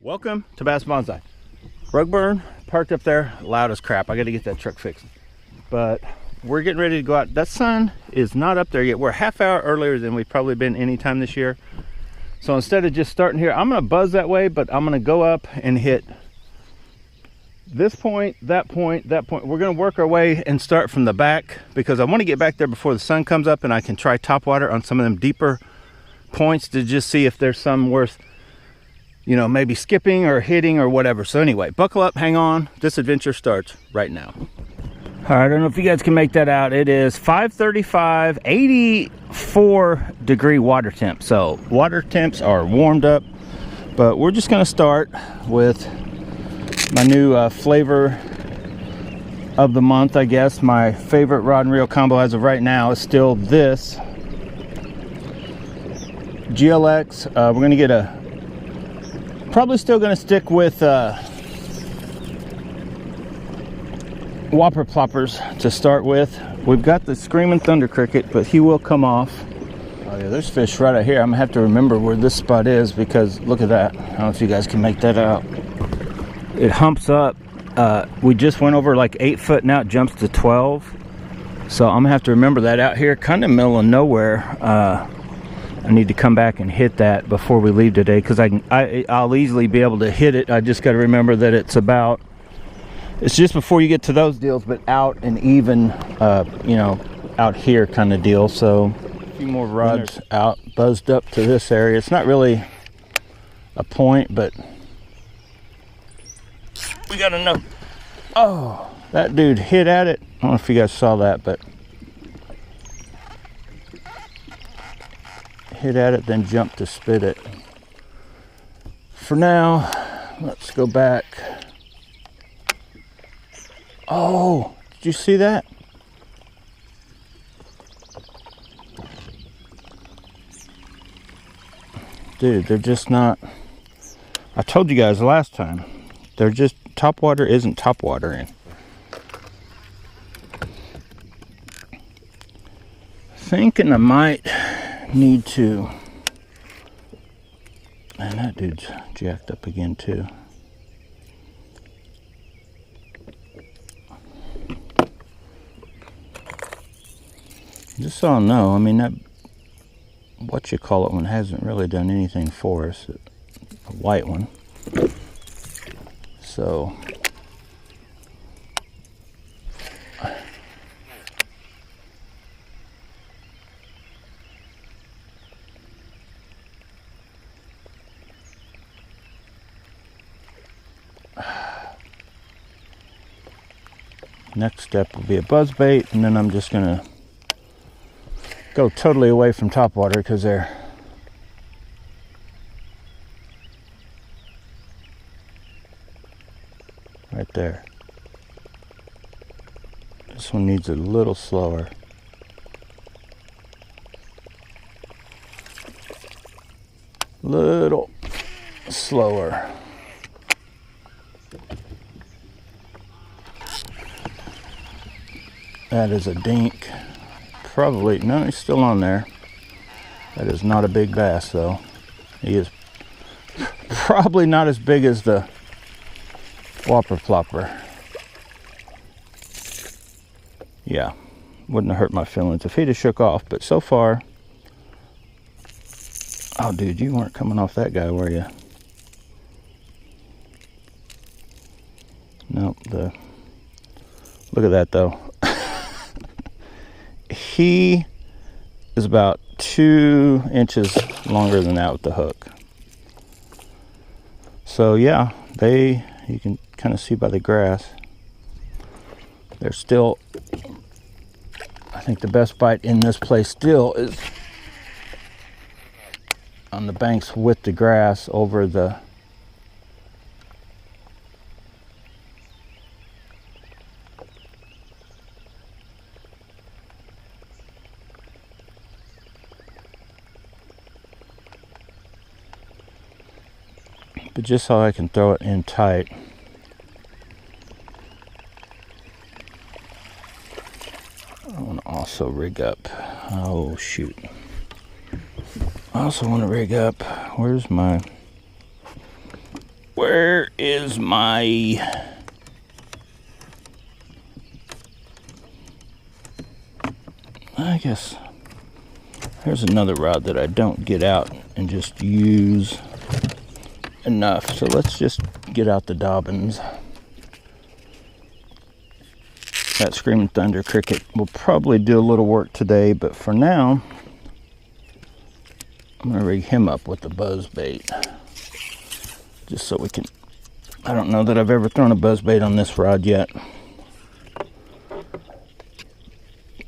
Welcome to Bass Bonsai. Rug burn parked up there, loud as crap. I got to get that truck fixed. But we're getting ready to go out. That sun is not up there yet. We're a half hour earlier than we've probably been any time this year. So instead of just starting here, I'm going to buzz that way, but I'm going to go up and hit this point, that point, that point. We're going to work our way and start from the back because I want to get back there before the sun comes up and I can try top water on some of them deeper points to just see if there's some worth, you know, maybe skipping or hitting or whatever. So anyway, buckle up, hang on. This adventure starts right now. All right, I don't know if you guys can make that out. It is 5:35, 84 degree water temp. So water temps are warmed up, but we're just gonna start with my new flavor of the month, I guess. My favorite rod and reel combo as of right now is still this GLX. We're gonna get a, probably still gonna stick with whopper ploppers to start with. We've got the Screaming Thunder Cricket, but he will come off. Oh yeah, there's fish right out here. I'm gonna have to remember where this spot is because look at that. I don't know if you guys can make that out. It humps up. We just went over like 8 foot, now it jumps to 12. So I'm gonna have to remember that out here, kind of middle of nowhere. I need to come back and hit that before we leave today because I'll easily be able to hit it. I just got to remember that it's just before you get to those deals, but out and even, you know, out here kind of deal. So a few more rods out, buzzed up to this area. It's not really a point, but we got enough. Oh, that dude hit at it. I don't know if you guys saw that, but hit at it, then jumped to spit it. For now, let's go back. Oh, did you see that? Dude, they're just not, I told you guys last time, they're just, top water isn't top watering. Thinking I might need to, and that dude's jacked up again too. Just so I know, I mean, that, what you call it one hasn't really done anything for us, a white one. So next step will be a buzz bait, and then I'm just gonna go totally away from top water because they're right there. This one needs a little slower. Little slower. That is a dink. Probably, no, he's still on there. That is not a big bass though. He is probably not as big as the whopper plopper. Yeah, wouldn't have hurt my feelings if he'd have shook off, but so far, oh dude, you weren't coming off that guy, were you? Nope, look at that though. He is about 2 inches longer than that with the hook. So yeah, you can kind of see by the grass, they're still, I think the best bite in this place still is on the banks with the grass over the but just so I can throw it in tight. I want to also rig up. Oh shoot. I also want to rig up. Where's my Where is my... I guess here's another rod that I don't get out and just use enough. So let's just get out the Dobbins. That Screaming Thunder Cricket will probably do a little work today, but for now, I'm gonna rig him up with the buzz bait. Just so we can, I don't know that I've ever thrown a buzz bait on this rod yet.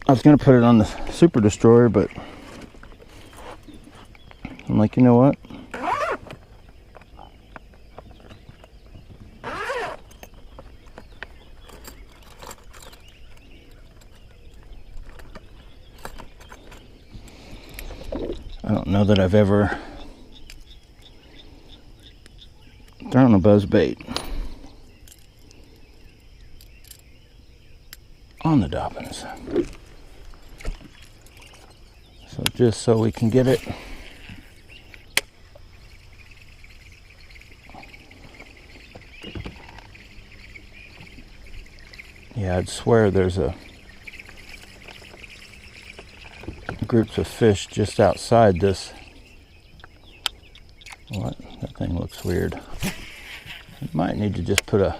I was gonna put it on the Super Destroyer, but I'm like, you know what? I don't know that I've ever thrown a buzz bait on the Dobbins. So just so we can get it yeah, I'd swear there's a groups of fish just outside this. What? That thing looks weird. I might need to just put a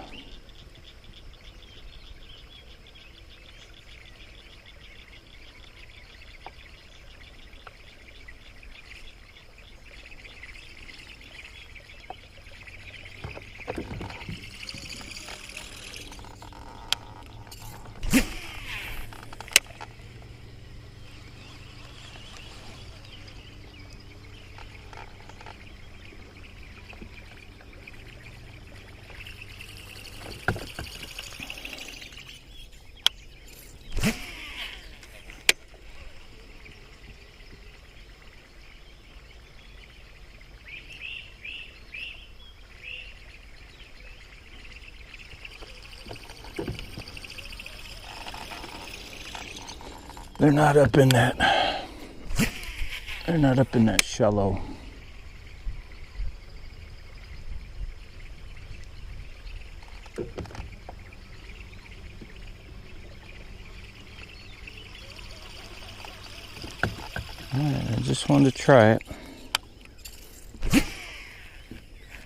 they're not up in that. They're not up in that shallow. Alright, I just wanted to try it.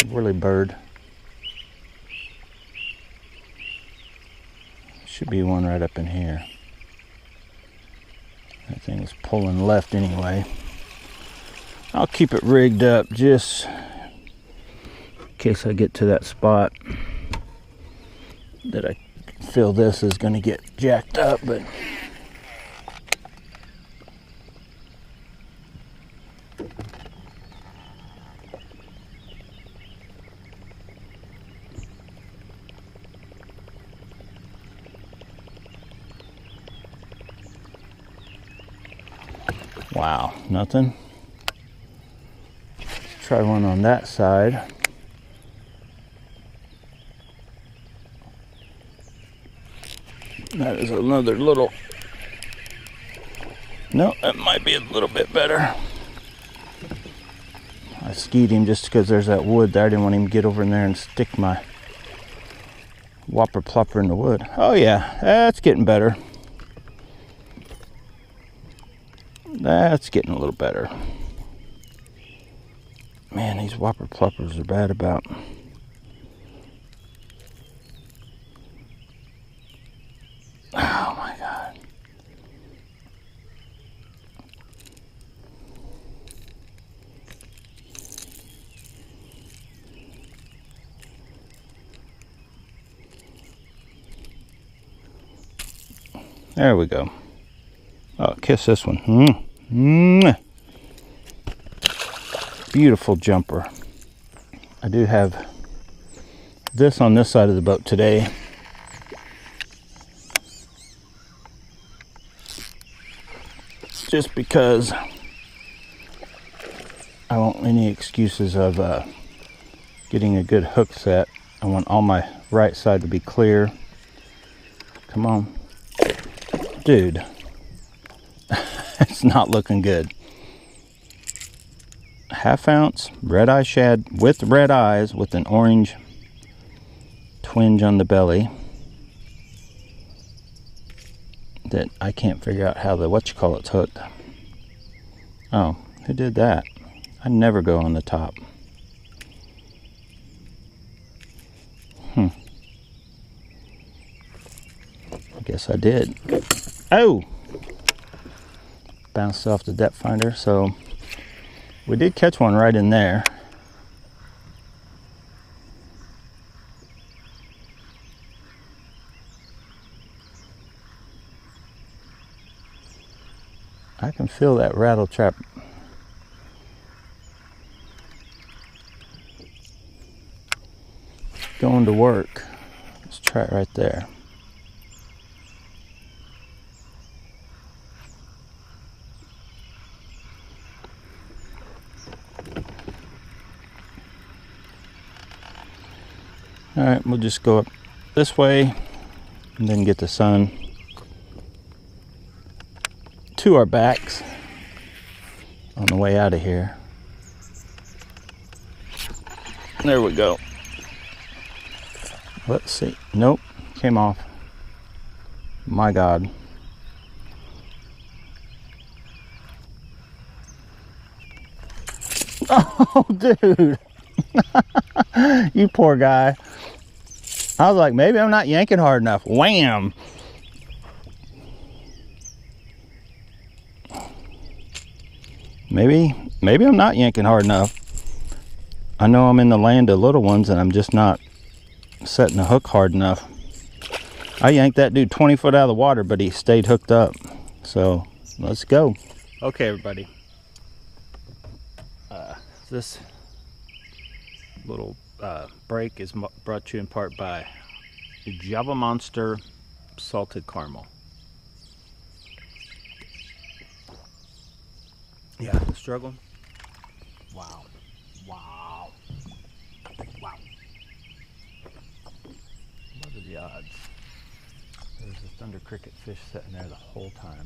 Whirly bird. Should be one right up in here. That thing is pulling left anyway. I'll keep it rigged up just in case I get to that spot that I feel this is going to get jacked up, but wow, nothing. Let's try one on that side. That is another little, no, that might be a little bit better. I skied him just because there's that wood there. I didn't want him to get over in there and stick my whopper plopper in the wood. Oh yeah, that's getting better. That's getting a little better. Man, these whopper ploppers are bad about. Oh my God. There we go. Oh, kiss this one. Beautiful jumper. I do have this on this side of the boat today. Just because I don't want any excuses of getting a good hook set. I want all my right side to be clear. Come on. Dude. It's not looking good. 1/2 ounce red eye shad with red eyes with an orange twinge on the belly that I can't figure out how the whatchamacallit's hooked. Oh, who did that? I never go on the top. I guess I did. Oh! Bounced off the depth finder, so we did catch one right in there. I can feel that rattle trap going to work. Let's try it right there. All right, we'll just go up this way and then get the sun to our backs on the way out of here. There we go. Let's see. Nope, came off. My God. Oh, dude. You poor guy. I was like, maybe I'm not yanking hard enough. Wham! Maybe I'm not yanking hard enough. I know I'm in the land of little ones and I'm just not setting the hook hard enough. I yanked that dude 20 foot out of the water, but he stayed hooked up. So let's go. Okay, everybody. This little break is brought to you in part by Java Monster Salted Caramel. Yeah, struggling. Wow. Wow. Wow. What are the odds? There's a thunder cricket fish sitting there the whole time.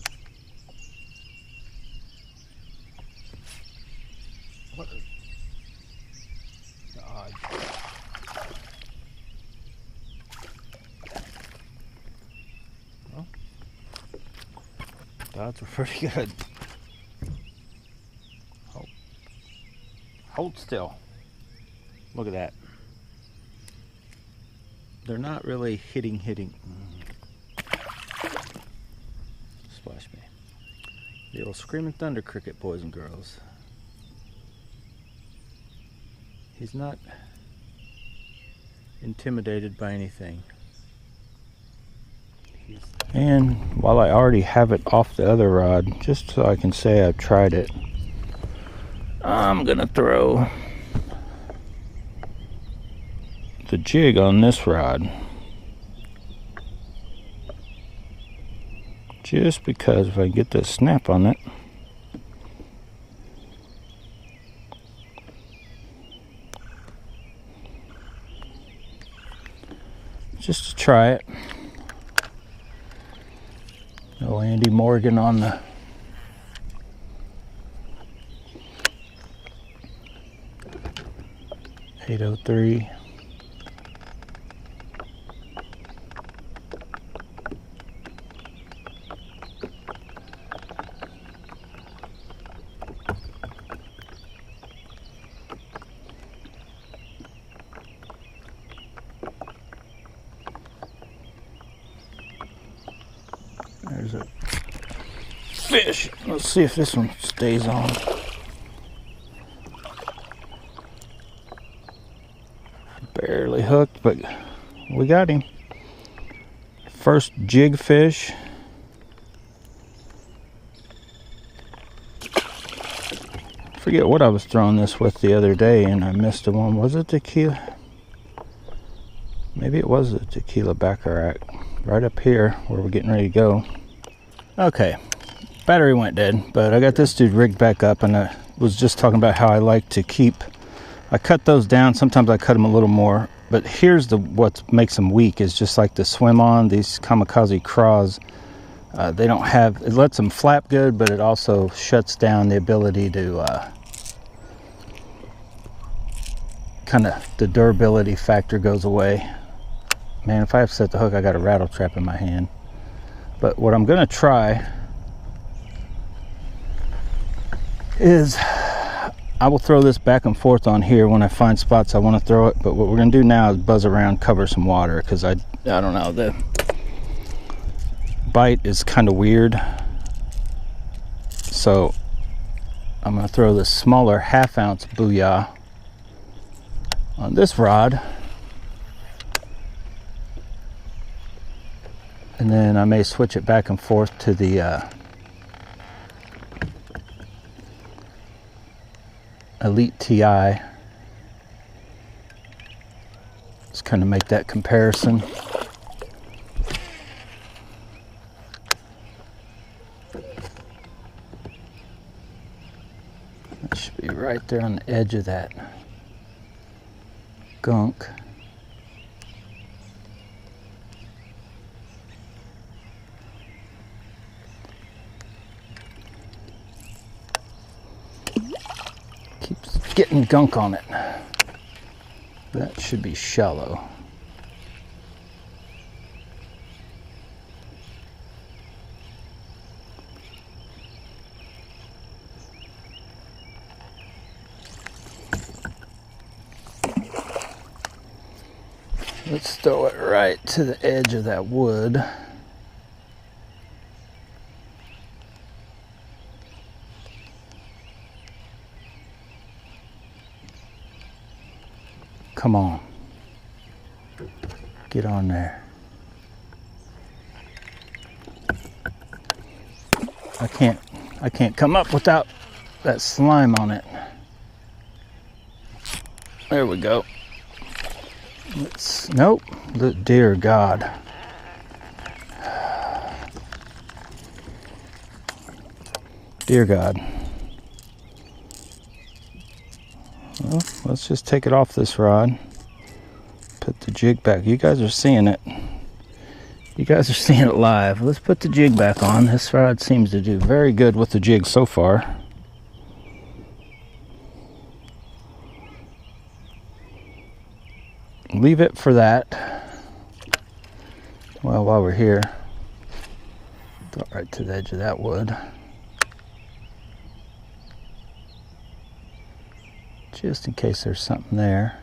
What are the odds? Well, the odds were pretty good. Hold still. Look at that. They're not really hitting. Splash me. The old screaming thunder cricket, boys and girls. He's not intimidated by anything. And while I already have it off the other rod, just so I can say I've tried it, I'm gonna throw the jig on this rod. Just because if I get the snap on it. Just to try it. No Andy Morgan on the .803. There's a fish. Let's see if this one stays on. Barely hooked, but we got him. First jig fish. Forget what I was throwing this with the other day and I missed the one. Was it tequila? Maybe it was a tequila baccarat. Right up here where we're getting ready to go. Okay, battery went dead, but I got this dude rigged back up, and I was just talking about how I like to keep, I cut those down. Sometimes I cut them a little more, but here's what makes them weak is just like the swim on, these kamikaze craws. They don't have, it lets them flap good, but it also shuts down the ability to kind of the durability factor goes away. Man, if I have to set the hook, I got a rattle trap in my hand. But what I'm gonna try is I will throw this back and forth on here when I find spots I want to throw it. But what we're gonna do now is buzz around, cover some water, because I don't know, the bite is kind of weird. So I'm gonna throw this smaller 1/2 ounce booyah on this rod, and then I may switch it back and forth to the Elite TI. Just kind of make that comparison. That should be right there on the edge of that gunk. Keeps getting gunk on it. That should be shallow. Let's throw it right to the edge of that wood. Come on. Get on there. I can't come up without that slime on it. There we go. Nope. Dear God. Dear God. Well, let's just take it off this rod. Put the jig back. You guys are seeing it. You guys are seeing it live. Let's put the jig back on. This rod seems to do very good with the jig so far. Leave it for that. Well, while we're here, throw it right to the edge of that wood. Just in case there's something there.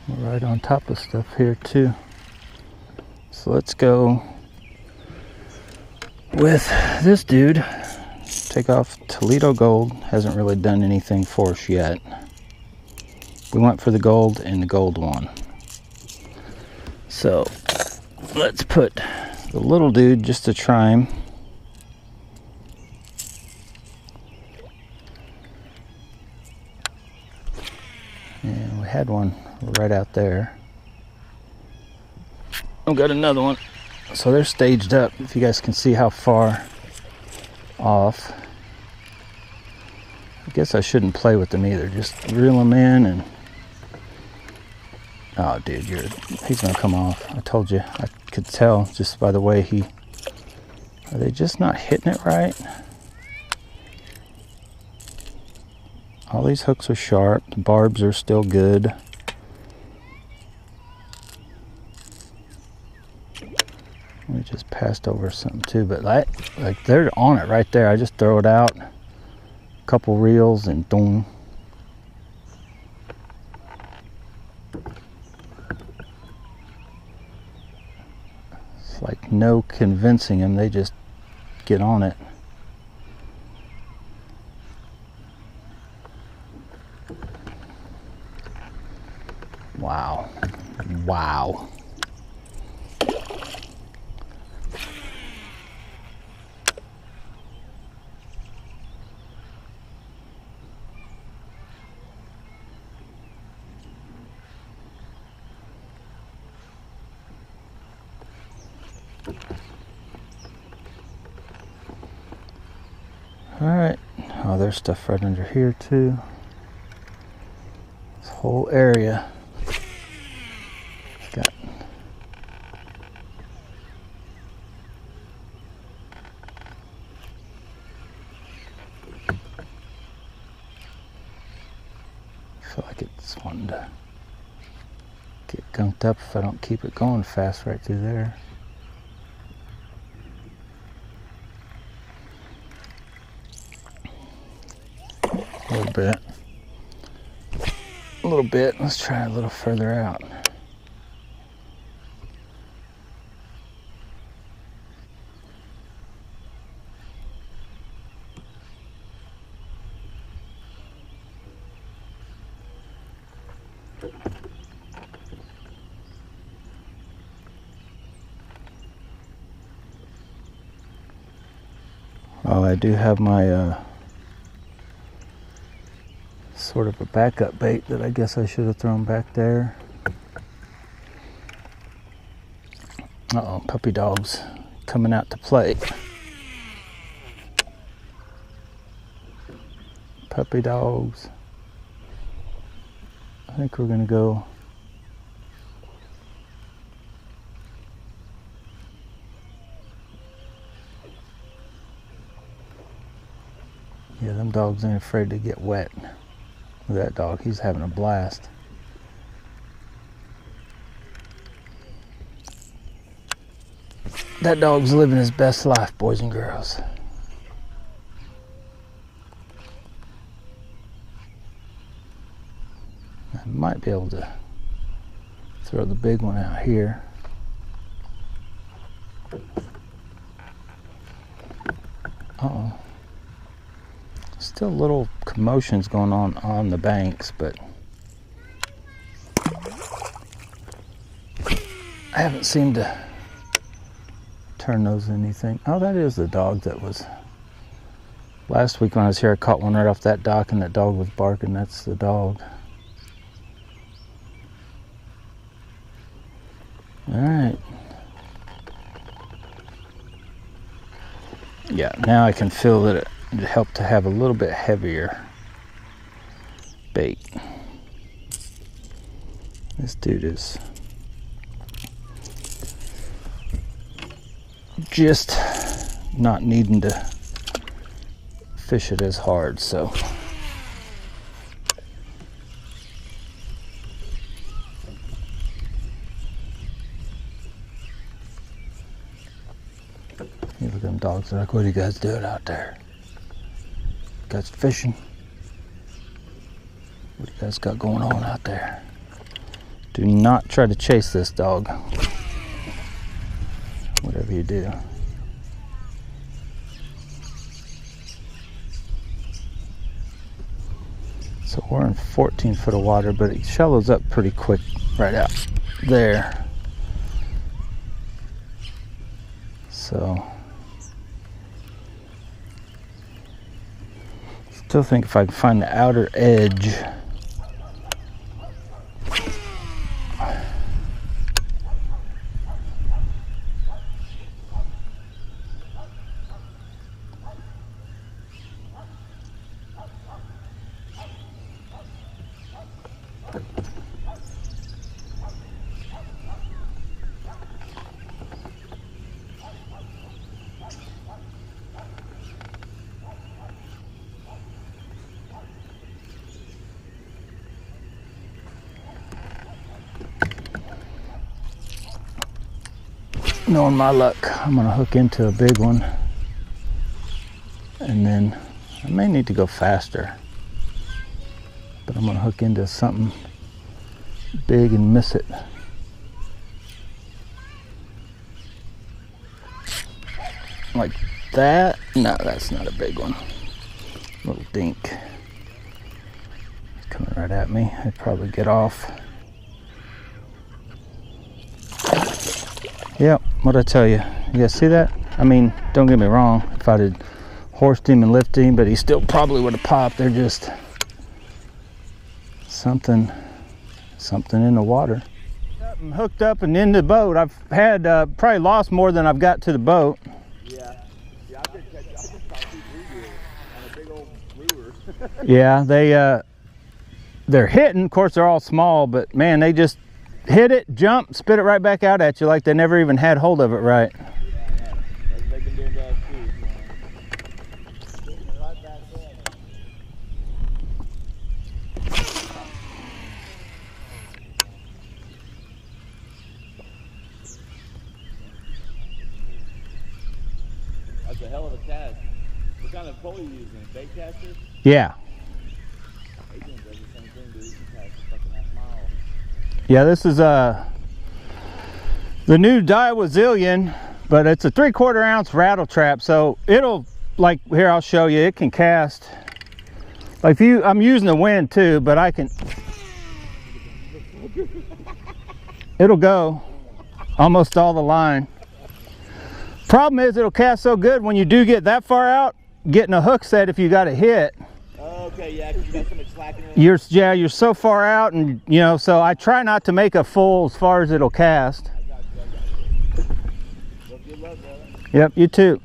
We're right on top of stuff here too. So let's go with this dude. Take off Toledo Gold. Hasn't really done anything for us yet. We went for the gold and the gold won. So let's put the little dude just to try him. And we had one right out there. I've got another one. So they're staged up. If you guys can see how far off. I guess I shouldn't play with them either. Just reel them in and... Oh, dude, he's gonna come off. I told you. I could tell just by the way he... Are they just not hitting it right? All these hooks are sharp. The barbs are still good. We just passed over something too, but like they're on it right there. I just throw it out, a couple reels, and boom. It's like no convincing them. They just get on it. Wow. Wow. All right. Oh, there's stuff right under here too. This whole area got wanting to get gunked up if I don't keep it going fast right through there. A little bit. A little bit. Let's try a little further out. Oh, I do have my sort of a backup bait that I guess I should have thrown back there. Uh-oh, puppy dogs coming out to play. Puppy dogs. I think we're gonna go yeah, them dogs ain't afraid to get wet. Look at that dog, he's having a blast. That dog's living his best life, boys and girls. I might be able to throw the big one out here. Uh-oh. Still little commotions going on the banks, but I haven't seemed to turn those into anything. Oh, that is the dog that was last week when I was here. I caught one right off that dock and that dog was barking. That's the dog. All right. Yeah, now I can feel that it helped to have a little bit heavier bait. This dude is just not needing to fish it as hard, so you look at them dogs, they're like, what are you guys doing out there? You guys fishing? What do you guys got going on out there? Do not try to chase this dog. Whatever you do. So we're in 14 foot of water, but it shallows up pretty quick right out there. So still think if I can find the outer edge. Knowing my luck, I'm gonna hook into a big one, and then I may need to go faster, but I'm gonna hook into something big and miss it. Like that? No, that's not a big one. Little dink. Coming right at me. I'd probably get off. Yep, what'd I tell you? You guys see that? I mean, don't get me wrong. If I'd have horsed him and lifted him, but he still probably would have popped. They're just something in the water. I'm hooked up and in the boat. I've had probably lost more than I've got to the boat. Yeah, I just caught 2 bluegills on a big old lure. Yeah, they're hitting. Of course, they're all small, but man, they just hit it, jump, spit it right back out at you like they never even had hold of it right. Yeah, they've been doing that too. Right back a hell of a cast. What kind of pole are you using? Bait caster? Yeah. Adrian does the same thing, dude. He can cast a fucking half mile. Yeah, this is the new Daiwa Zillion, but it's a 3/4 ounce rattle trap, so it'll, like, here I'll show you, it can cast. Like, I'm using the wind too, but I can, it'll go almost all the line. Problem is, it'll cast so good when you do get that far out, getting a hook set if you got a hit. Okay, yeah, because you got so much slack in it. You're so far out, and you know, so I try not to make a full as far as it'll cast. I got you. Well, good luck, brother. Yep, you too.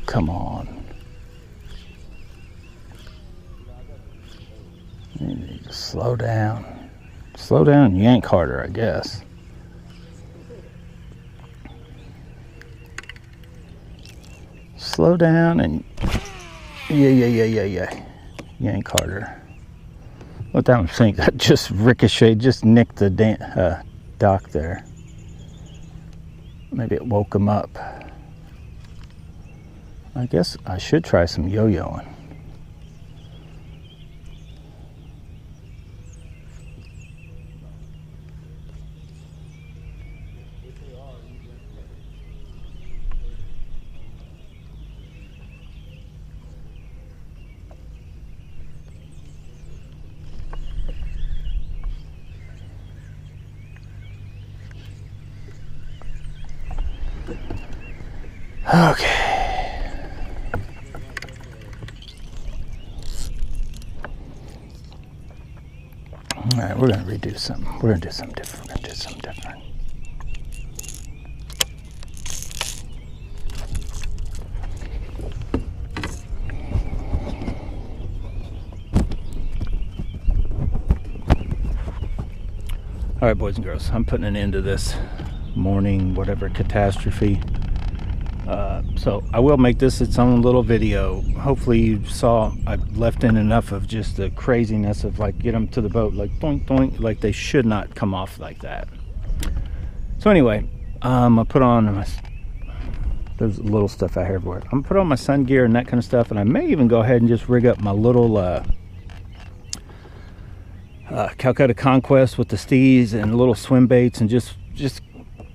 Come on. You need to slow down. Slow down and yank harder, I guess. Slow down and yeah. Yank harder. Let that one sink. That just ricocheted, just nicked the dock there. Maybe it woke him up. I guess I should try some yo-yoing. Okay. All right, we're gonna redo something. We're gonna do something different. All right, boys and girls, I'm putting an end to this morning, whatever, catastrophe. So I will make this its own little video. Hopefully you saw I left in enough of just the craziness of, like, get them to the boat, like doink doink, like they should not come off like that. So anyway, I put on my, there's little stuff out here everywhere. I'm gonna put on my sun gear and that kind of stuff, and I may even go ahead and just rig up my little Calcutta Conquest with the stees and little swim baits, and just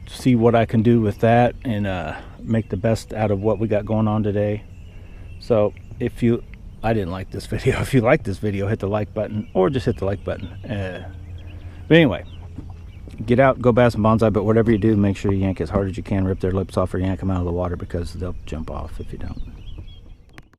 see what I can do with that, and make the best out of what we got going on today. So I didn't like this video. If you like this video, hit the like button, or just hit the like button. But anyway, get out, go bass and bonsai, but whatever you do, make sure you yank as hard as you can, rip their lips off or yank them out of the water, because they'll jump off if you don't.